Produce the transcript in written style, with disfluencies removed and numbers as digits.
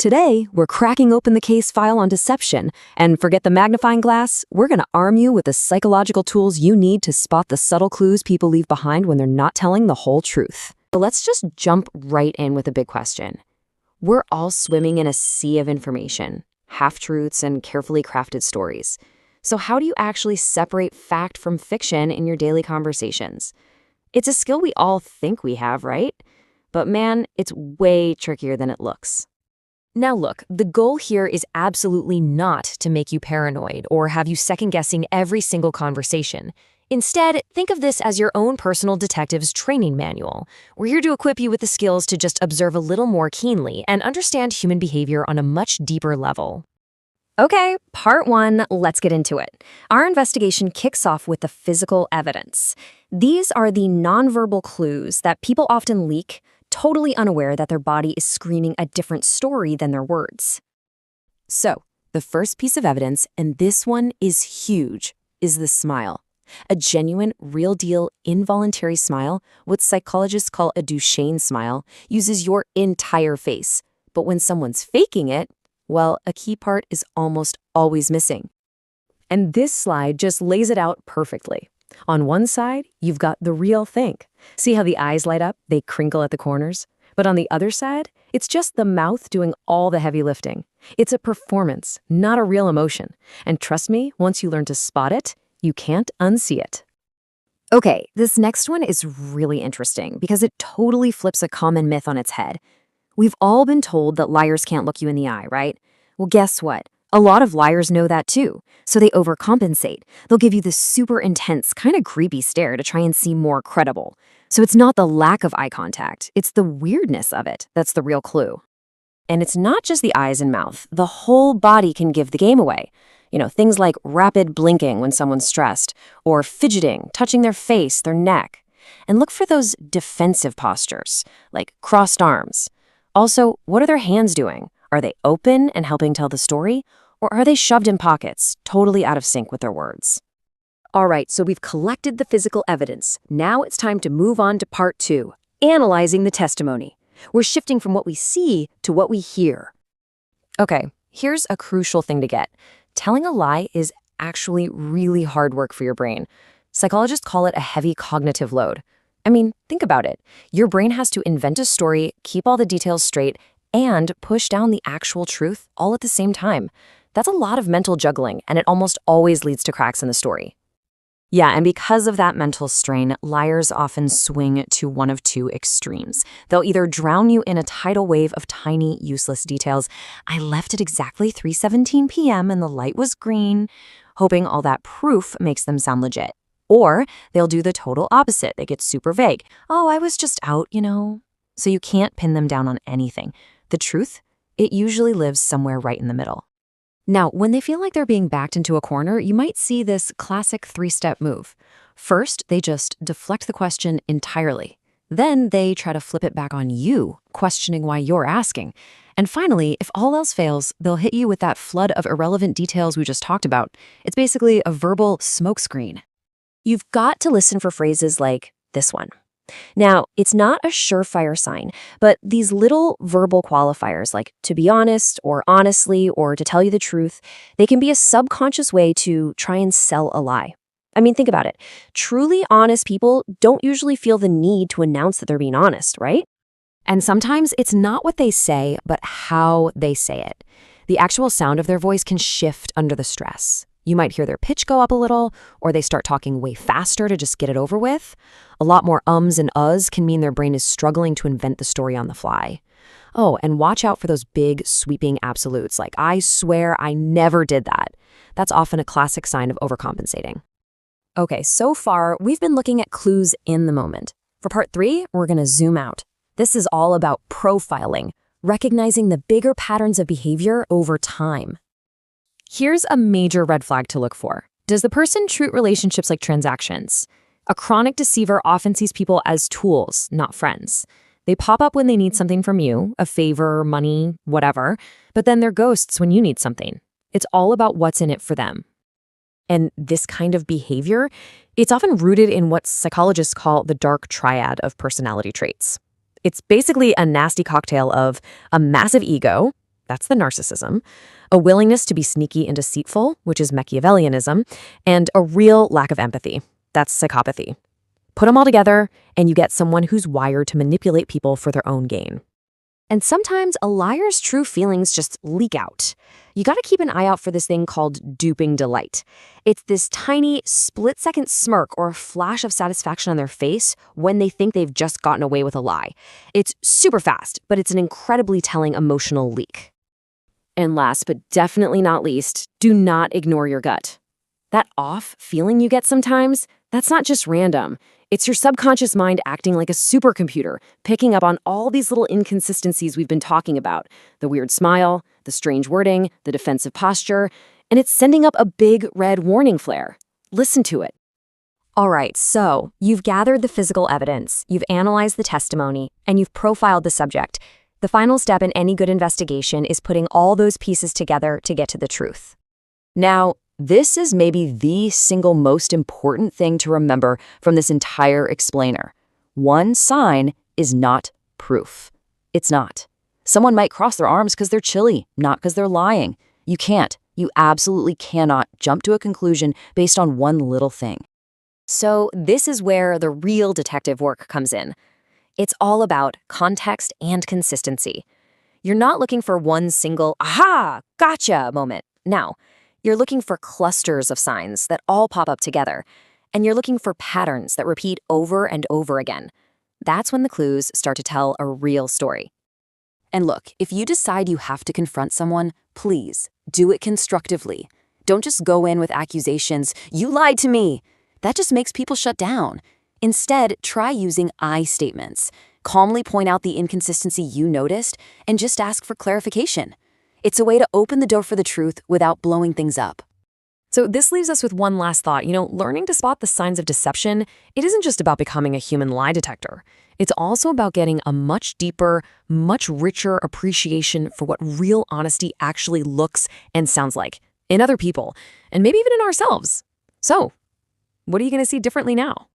Today, we're cracking open the case file on deception, and forget the magnifying glass, we're going to arm you with the psychological tools you need to spot the subtle clues people leave behind when they're not telling the whole truth. So let's just jump right in with a big question. We're all swimming in a sea of information, half-truths and carefully crafted stories. So how do you actually separate fact from fiction in your daily conversations? It's a skill we all think we have, right? But man, it's way trickier than it looks. Now look, the goal here is absolutely not to make you paranoid or have you second-guessing every single conversation. Instead, think of this as your own personal detective's training manual. We're here to equip you with the skills to just observe a little more keenly and understand human behavior on a much deeper level. Okay, part one, let's get into it. Our investigation kicks off with the physical evidence. These are the nonverbal clues that people often leak, totally unaware that their body is screaming a different story than their words. So, the first piece of evidence, and this one is huge, is the smile. A genuine, real-deal, involuntary smile, what psychologists call a Duchenne smile, uses your entire face. But when someone's faking it, well, a key part is almost always missing. And this slide just lays it out perfectly. On one side, you've got the real thing. See how the eyes light up? They crinkle at the corners. But on the other side, it's just the mouth doing all the heavy lifting. It's a performance, not a real emotion. And trust me, once you learn to spot it, you can't unsee it. Okay, this next one is really interesting because it totally flips a common myth on its head. We've all been told that liars can't look you in the eye, right? Well, guess what? A lot of liars know that too, so they overcompensate. They'll give you this super intense, kind of creepy stare to try and seem more credible. So it's not the lack of eye contact, it's the weirdness of it that's the real clue. And it's not just the eyes and mouth. The whole body can give the game away. Things like rapid blinking when someone's stressed, or fidgeting, touching their face, their neck. And look for those defensive postures, like crossed arms. Also, what are their hands doing? Are they open and helping tell the story? Or are they shoved in pockets, totally out of sync with their words? All right, so we've collected the physical evidence. Now it's time to move on to part two, analyzing the testimony. We're shifting from what we see to what we hear. Okay, here's a crucial thing to get. Telling a lie is actually really hard work for your brain. Psychologists call it a heavy cognitive load. I mean, think about it. Your brain has to invent a story, keep all the details straight, and push down the actual truth all at the same time. That's a lot of mental juggling, and it almost always leads to cracks in the story. Yeah, and because of that mental strain, liars often swing to one of two extremes. They'll either drown you in a tidal wave of tiny, useless details. I left at exactly 3:17 p.m. and the light was green, hoping all that proof makes them sound legit. Or they'll do the total opposite. They get super vague. Oh, I was just out, So you can't pin them down on anything. The truth, it usually lives somewhere right in the middle. Now, when they feel like they're being backed into a corner, you might see this classic three-step move. First, they just deflect the question entirely. Then they try to flip it back on you, questioning why you're asking. And finally, if all else fails, they'll hit you with that flood of irrelevant details we just talked about. It's basically a verbal smokescreen. You've got to listen for phrases like this one. Now, it's not a surefire sign, but these little verbal qualifiers like to be honest or honestly or to tell you the truth, they can be a subconscious way to try and sell a lie. I mean, think about it. Truly honest people don't usually feel the need to announce that they're being honest, right? And sometimes it's not what they say, but how they say it. The actual sound of their voice can shift under the stress. You might hear their pitch go up a little, or they start talking way faster to just get it over with. A lot more ums and uhs can mean their brain is struggling to invent the story on the fly. Oh, and watch out for those big, sweeping absolutes like, I swear I never did that. That's often a classic sign of overcompensating. Okay, so far, we've been looking at clues in the moment. For part 3, we're going to zoom out. This is all about profiling, recognizing the bigger patterns of behavior over time. Here's a major red flag to look for. Does the person treat relationships like transactions? A chronic deceiver often sees people as tools, not friends. They pop up when they need something from you, a favor, money, whatever, but then they're ghosts when you need something. It's all about what's in it for them. And this kind of behavior, it's often rooted in what psychologists call the dark triad of personality traits. It's basically a nasty cocktail of a massive ego, that's the narcissism, a willingness to be sneaky and deceitful, which is Machiavellianism, and a real lack of empathy, that's psychopathy. Put them all together, and you get someone who's wired to manipulate people for their own gain. And sometimes a liar's true feelings just leak out. You gotta keep an eye out for this thing called duping delight. It's this tiny, split-second smirk or flash of satisfaction on their face when they think they've just gotten away with a lie. It's super fast, but it's an incredibly telling emotional leak. And last but definitely not least, do not ignore your gut. That off feeling you get sometimes, that's not just random. It's your subconscious mind acting like a supercomputer, picking up on all these little inconsistencies we've been talking about. The weird smile, the strange wording, the defensive posture, and it's sending up a big red warning flare. Listen to it. All right, so you've gathered the physical evidence, you've analyzed the testimony, and you've profiled the subject. The final step in any good investigation is putting all those pieces together to get to the truth. Now, this is maybe the single most important thing to remember from this entire explainer. One sign is not proof. It's not. Someone might cross their arms because they're chilly, not because they're lying. You absolutely cannot jump to a conclusion based on one little thing. So this is where the real detective work comes in. It's all about context and consistency. You're not looking for one single, aha, gotcha moment. Now, you're looking for clusters of signs that all pop up together, and you're looking for patterns that repeat over and over again. That's when the clues start to tell a real story. And look, if you decide you have to confront someone, please do it constructively. Don't just go in with accusations, "You lied to me." That just makes people shut down. Instead, try using I statements. Calmly point out the inconsistency you noticed and just ask for clarification. It's a way to open the door for the truth without blowing things up. So this leaves us with one last thought. Learning to spot the signs of deception, it isn't just about becoming a human lie detector. It's also about getting a much deeper, much richer appreciation for what real honesty actually looks and sounds like in other people, and maybe even in ourselves. So, what are you going to see differently now?